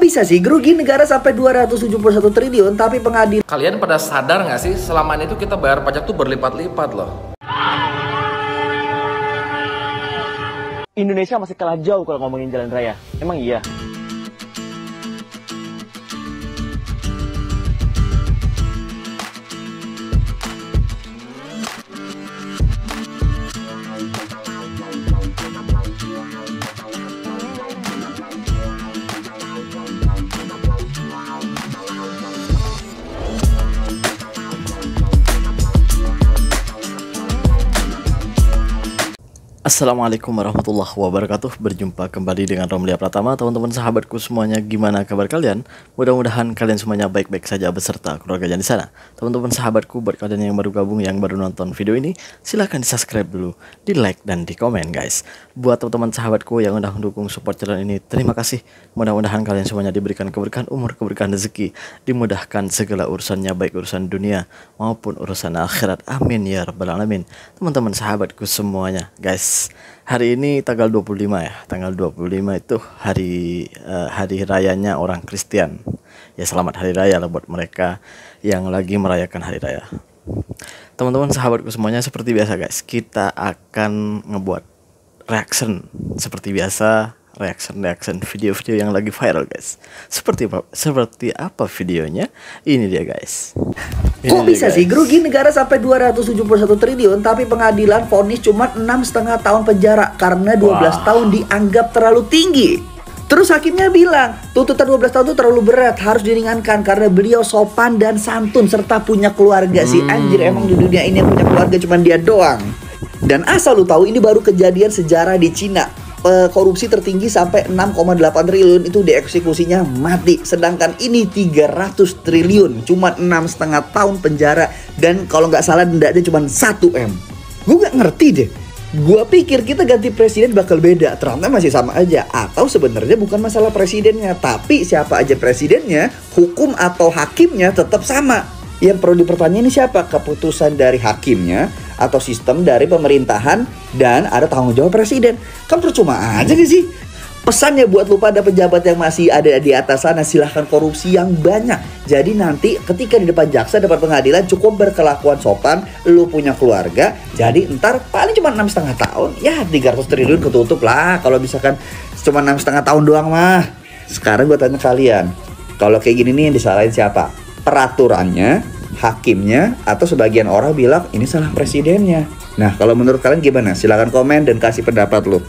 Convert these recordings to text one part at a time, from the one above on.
bisa sih gerugi negara sampai 271 triliun tapi pengadilan... Kalian pada sadar nggak sih selama ini tuh kita bayar pajak tuh berlipat-lipat loh. Indonesia masih kalah jauh kalau ngomongin jalan raya. Emang iya? Assalamualaikum warahmatullahi wabarakatuh. Berjumpa kembali dengan Romlia Pratama. Teman-teman sahabatku semuanya, gimana kabar kalian? Mudah-mudahan kalian semuanya baik-baik saja beserta keluarganya di sana. Teman-teman sahabatku, buat kalian yang baru gabung, yang baru nonton video ini, silahkan di subscribe dulu, di like dan di komen guys. Buat teman-teman sahabatku yang udah mendukung support channel ini, terima kasih. Mudah-mudahan kalian semuanya diberikan keberkahan umur, keberkahan rezeki, dimudahkan segala urusannya, baik urusan dunia maupun urusan akhirat. Amin ya rabbal alamin. Teman-teman sahabatku semuanya guys, hari ini tanggal 25 ya. Tanggal 25 itu hari rayanya orang Kristen. Ya selamat hari raya lah buat mereka yang lagi merayakan hari raya. Teman-teman sahabatku semuanya, seperti biasa guys, kita akan ngebuat reaction seperti biasa. Reaction video-video yang lagi viral guys. Seperti apa videonya? Ini dia guys. Kok bisa sih gerugi negara sampai 271 triliun tapi pengadilan vonis cuma 6,5 tahun penjara karena 12 tahun dianggap terlalu tinggi. Terus hakimnya bilang tuntutan 12 tahun itu terlalu berat, harus diringankan karena beliau sopan dan santun serta punya keluarga. Si anjir, emang di dunia ini yang punya keluarga cuma dia doang. Dan asal lu tahu, ini baru kejadian sejarah di Cina. Korupsi tertinggi sampai 6,8 triliun itu dieksekusinya mati. Sedangkan ini 300 triliun cuma 6,5 tahun penjara. Dan kalau nggak salah dendanya cuma 1 M. Gue nggak ngerti deh. Gue pikir kita ganti presiden bakal beda, ternyata masih sama aja. Atau sebenarnya bukan masalah presidennya, tapi siapa aja presidennya, hukum atau hakimnya tetap sama. Yang perlu dipertanyakan ini siapa? Keputusan dari hakimnya atau sistem dari pemerintahan, dan ada tanggung jawab presiden. Kan percuma aja gak sih? Pesannya buat lu pada pejabat yang masih ada di atas sana, silahkan korupsi yang banyak. Jadi nanti ketika di depan jaksa, depan pengadilan, cukup berkelakuan sopan, lu punya keluarga. Jadi ntar paling cuma 6,5 tahun, ya 300 triliun ketutup lah. Kalau misalkan cuma 6,5 tahun doang mah. Sekarang gue tanya kalian, kalau kayak gini nih yang disalahin siapa? Peraturannya, hakimnya, atau sebagian orang bilang ini salah presidennya. Nah, kalau menurut kalian gimana? Silahkan komen dan kasih pendapat lu.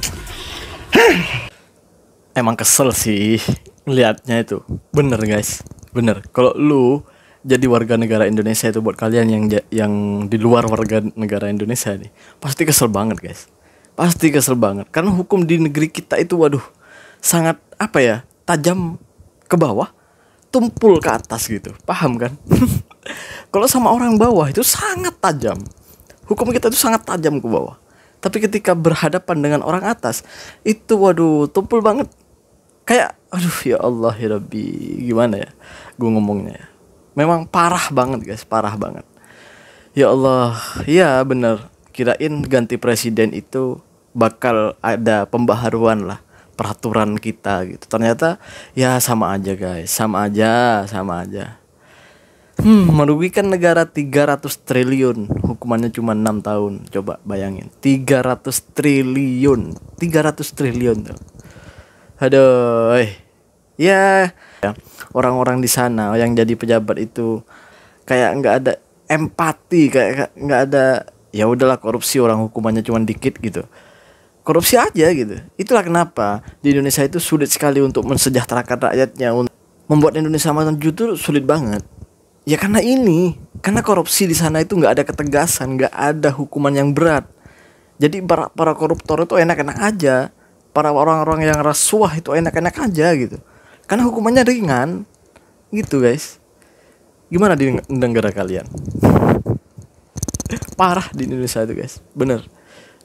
Emang kesel sih lihatnya itu. Bener guys, bener. Kalau lu jadi warga negara Indonesia itu, buat kalian yang di luar warga negara Indonesia nih, pasti kesel banget guys. Pasti kesel banget karena hukum di negeri kita itu waduh sangat tajam ke bawah, tumpul ke atas gitu. Paham kan? Kalau sama orang bawah itu sangat tajam. Hukum kita itu sangat tajam ke bawah. Tapi ketika berhadapan dengan orang atas, itu waduh tumpul banget. Kayak aduh ya Allah ya Rabbi, gimana ya gue ngomongnya ya. Memang parah banget guys, parah banget. Ya Allah, ya bener. Kirain ganti presiden itu bakal ada pembaharuan lah peraturan kita gitu. Ternyata ya sama aja guys, sama aja. Merugikan negara 300 triliun, hukumannya cuma 6 tahun. Coba bayangin, 300 triliun tuh. Aduh, ya orang-orang di sana yang jadi pejabat itu kayak nggak ada empati, kayak nggak ada. Ya udahlah, korupsi orang hukumannya cuma dikit gitu. Korupsi aja gitu. Itulah kenapa di Indonesia itu sulit sekali untuk mensejahterakan rakyatnya. Membuat Indonesia maju itu sulit banget. Ya karena korupsi di sana itu nggak ada ketegasan, nggak ada hukuman yang berat. Jadi para koruptor itu enak-enak aja. Para orang-orang yang rasuah itu enak-enak aja gitu. Karena hukumannya ringan gitu guys. Gimana di negara kalian? Parah di Indonesia itu guys, bener.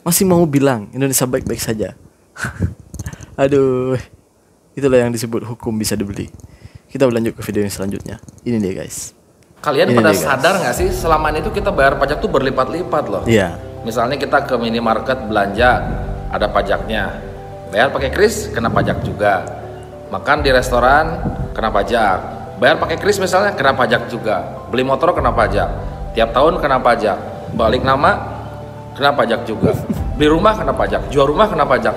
Masih mau bilang Indonesia baik-baik saja. Aduh, itulah yang disebut hukum bisa dibeli. Kita berlanjut ke video yang selanjutnya. Ini dia guys. Kalian pada sadar nggak sih selama ini tuh kita bayar pajak tuh berlipat-lipat loh. Iya. Misalnya kita ke minimarket belanja, ada pajaknya. Bayar pakai kris, kena pajak juga. Makan di restoran kena pajak. Bayar pakai kris misalnya kena pajak juga. Beli motor kena pajak. Tiap tahun kena pajak. Balik nama kena pajak juga. Beli rumah kena pajak. Jual rumah kena pajak.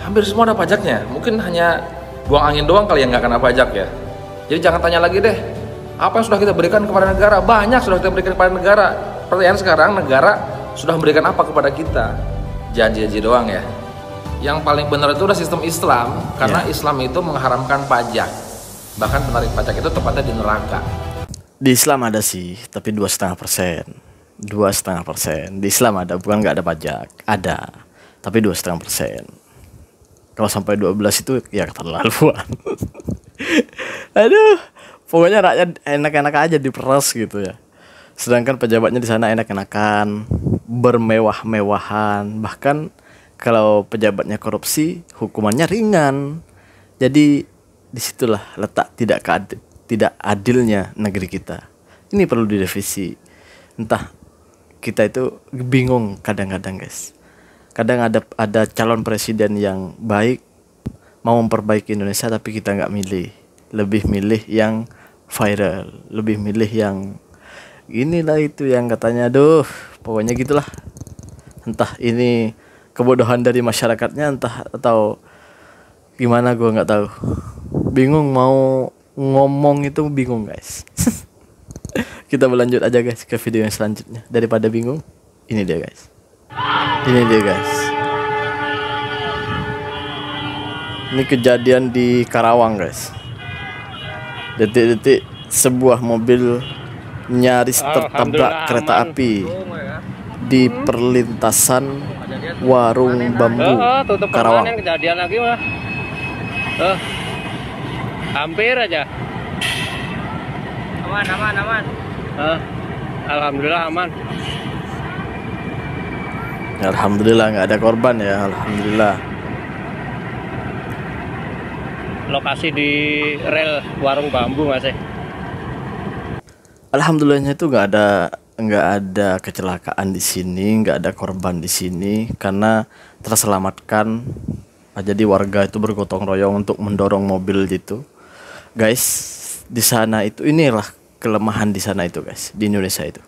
Hampir semua ada pajaknya. Mungkin hanya buang angin doang kali yang nggak kena pajak ya. Jadi jangan tanya lagi deh, apa yang sudah kita berikan kepada negara? Banyak sudah kita berikan kepada negara. Pertanyaan sekarang, negara sudah memberikan apa kepada kita? Janji-janji doang ya. Yang paling benar itu udah sistem Islam, karena Islam itu mengharamkan pajak. Bahkan penarik pajak itu tepatnya di neraka. Di Islam ada sih, tapi 2,5%. 2,5%. Di Islam ada, bukan nggak ada pajak. Ada, tapi 2,5%. Kalau sampai 12 itu ya keterlaluan. Aduh, pokoknya rakyat enak-enak aja diperas gitu ya. Sedangkan pejabatnya di sana enak-enakan, bermewah-mewahan. Bahkan kalau pejabatnya korupsi, hukumannya ringan. Jadi disitulah letak tidak adilnya negeri kita. Ini perlu direvisi. Entah kita itu bingung kadang-kadang guys. Kadang ada calon presiden yang baik, mau memperbaiki Indonesia, tapi kita nggak milih. Lebih milih yang viral, lebih milih yang inilah itu yang katanya, aduh, pokoknya gitulah. Entah ini kebodohan dari masyarakatnya, entah atau gimana, gue nggak tahu. Bingung mau ngomong itu, bingung guys. Kita berlanjut aja guys ke video yang selanjutnya. Daripada bingung, ini dia guys. Ini dia guys. Ini kejadian di Karawang guys. Detik-detik sebuah mobil nyaris tertabrak kereta api di perlintasan warung bambu Karawang. Kejadian lagi mah. Hampir aja. Aman. Alhamdulillah aman. Alhamdulillah nggak ada korban ya, alhamdulillah. Lokasi di rel warung bambu masih. Alhamdulillahnya itu nggak ada kecelakaan di sini, nggak ada korban di sini karena terselamatkan. Jadi warga itu bergotong royong untuk mendorong mobil gitu. Guys, di sana itu inilah kelemahan di sana itu guys, di Indonesia itu.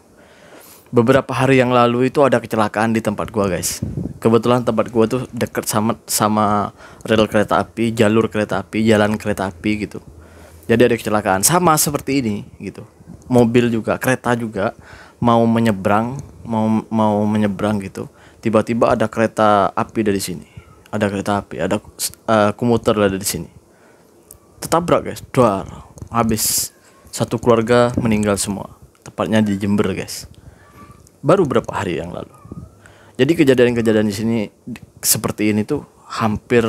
Beberapa hari yang lalu itu ada kecelakaan di tempat gua guys. Kebetulan tempat gua tuh dekat sama rel kereta api, jalur kereta api, jalan kereta api gitu. Jadi ada kecelakaan sama seperti ini gitu. Mobil juga, kereta juga mau menyeberang gitu. Tiba-tiba ada kereta api dari sini. Ada kereta api, ada komuter dari sini. Tertabrak guys, duar. Habis satu keluarga meninggal semua. Tepatnya di Jember guys. Baru berapa hari yang lalu. Jadi kejadian-kejadian di sini seperti ini tuh hampir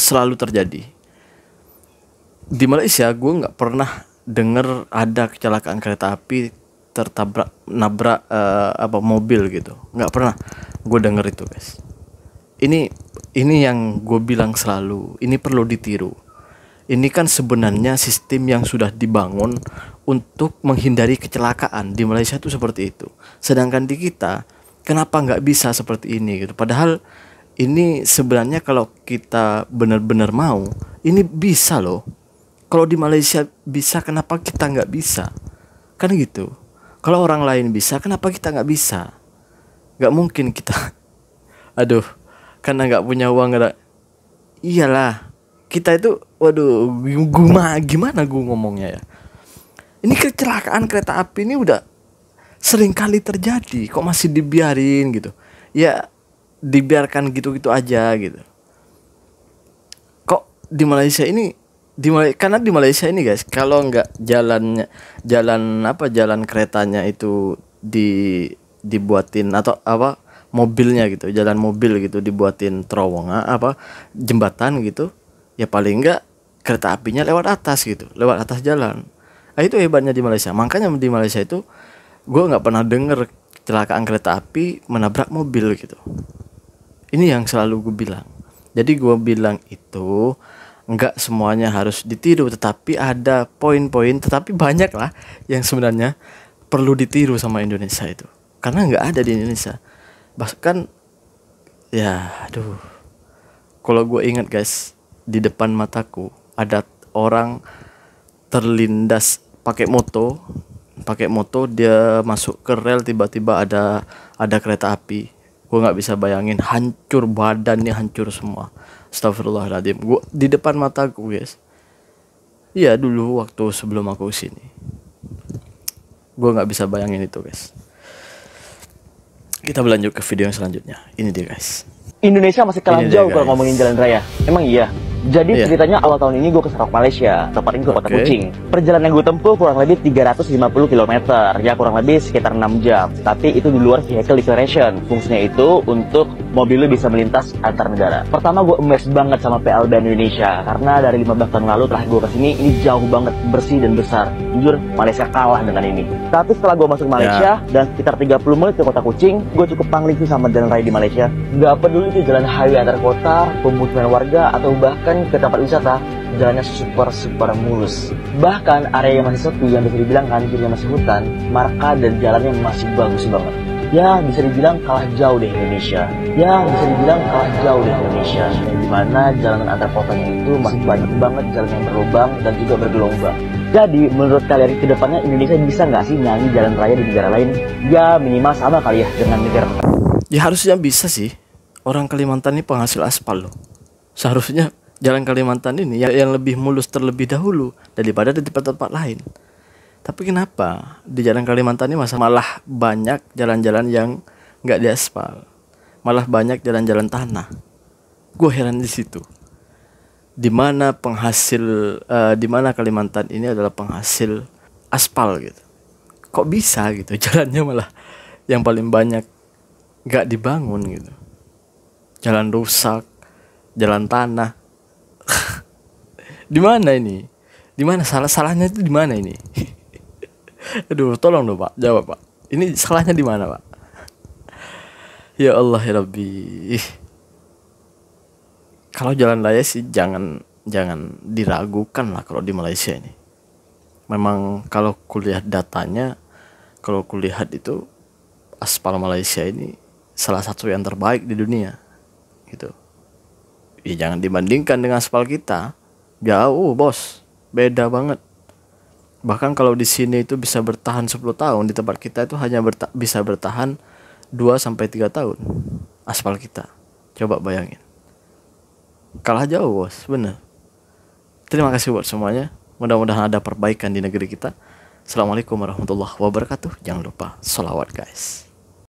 selalu terjadi. Di Malaysia gue nggak pernah dengar ada kecelakaan kereta api nabrak mobil gitu. Nggak pernah gue denger itu guys. Ini yang gue bilang selalu, ini perlu ditiru. Ini kan sebenarnya sistem yang sudah dibangun untuk menghindari kecelakaan. Di Malaysia tuh seperti itu. Sedangkan di kita, kenapa nggak bisa seperti ini gitu? Padahal ini sebenarnya kalau kita benar-benar mau, ini bisa loh. Kalau di Malaysia bisa, kenapa kita nggak bisa? Kan gitu. Kalau orang lain bisa, kenapa kita nggak bisa? Nggak mungkin kita. Aduh, karena nggak punya uang. Iyalah. Kita itu, waduh, gimana gue ngomongnya ya. Ini kecelakaan kereta api ini udah sering kali terjadi, kok masih dibiarin gitu. Ya dibiarkan gitu-gitu aja gitu. Kok di Malaysia ini karena di Malaysia ini guys, kalau nggak jalan keretanya itu dibuatin atau mobilnya gitu, jalan mobil gitu dibuatin terowongan jembatan gitu. Ya paling enggak kereta apinya lewat atas gitu, lewat atas jalan. Nah, itu hebatnya di Malaysia. Makanya di Malaysia itu gue nggak pernah denger kecelakaan kereta api menabrak mobil gitu. Ini yang selalu gue bilang. Jadi gue bilang itu nggak semuanya harus ditiru, tetapi ada poin-poin, tetapi banyak lah yang sebenarnya perlu ditiru sama Indonesia itu. Karena nggak ada di Indonesia. Bahkan ya, aduh, kalau gue ingat guys, di depan mataku ada orang terlindas pakai moto dia masuk ke rel, tiba-tiba ada kereta api. Gue nggak bisa bayangin, hancur badannya, hancur semua. Astagfirullahaladzim, gue di depan mataku guys. Iya, dulu waktu sebelum aku sini, gue nggak bisa bayangin itu guys. Kita berlanjut ke video yang selanjutnya. Ini dia guys. Indonesia masih kalah Ini jauh dia, kalau guys. ngomongin jalan raya. Emang iya? Jadi Iya. ceritanya awal tahun ini gue ke Sarawak, Malaysia. Tepatnya ke Kota Oke. Kuching. Perjalanan yang gue tempuh kurang lebih 350 km. Ya kurang lebih sekitar 6 jam. Tapi itu di luar vehicle declaration. Fungsinya itu untuk mobil lu bisa melintas antar negara. Pertama gue amazed banget sama PLBN Indonesia. Karena dari 15 tahun lalu terakhir gue kesini, ini jauh banget, bersih dan besar. Jujur, Malaysia kalah dengan ini. Tapi setelah gue masuk Malaysia dan sekitar 30 menit ke Kota Kuching, gue cukup pangling sih sama jalan raya di Malaysia. Gak peduli itu jalan highway antar kota, pemukiman warga, atau bahkan ke tempat wisata, jalannya super mulus. Bahkan area yang masih sepi, yang bisa dibilang hancurnya masih hutan, marka dan jalannya masih bagus banget. Ya bisa dibilang kalah jauh deh Indonesia. Dimana jalanan antar kotanya itu masih banyak banget jalan yang berlubang dan juga bergelombang. Jadi menurut kalian ke depannya Indonesia bisa nggak sih nyanyi jalan raya di negara lain? Ya minimal sama kali ya dengan negara. Ya harusnya bisa sih. Orang Kalimantan ini penghasil aspal loh. Seharusnya jalan Kalimantan ini yang lebih mulus terlebih dahulu daripada di tempat-tempat lain. Tapi kenapa di jalan Kalimantan ini malah banyak jalan-jalan yang nggak diaspal, malah banyak jalan-jalan tanah. Gue heran di situ. Dimana Kalimantan ini adalah penghasil aspal gitu. Kok bisa gitu jalannya malah yang paling banyak nggak dibangun gitu. Jalan rusak, jalan tanah. Di mana ini? Di mana salahnya itu di mana ini? Aduh, tolong dong Pak, jawab Pak. Ini salahnya di mana Pak? Ya Allah ya Rabbi. Kalau jalan raya sih jangan diragukan lah kalau di Malaysia ini. Memang kalau kulihat datanya, kalau kulihat itu aspal Malaysia ini salah satu yang terbaik di dunia. Gitu. Ya jangan dibandingkan dengan aspal kita. Jauh, bos. Beda banget. Bahkan kalau di sini itu bisa bertahan 10 tahun, di tempat kita itu hanya bisa bertahan 2 sampai 3 tahun aspal kita. Coba bayangin. Kalah jauh, bos, bener. Terima kasih buat semuanya. Mudah-mudahan ada perbaikan di negeri kita. Assalamualaikum warahmatullahi wabarakatuh. Jangan lupa sholawat guys.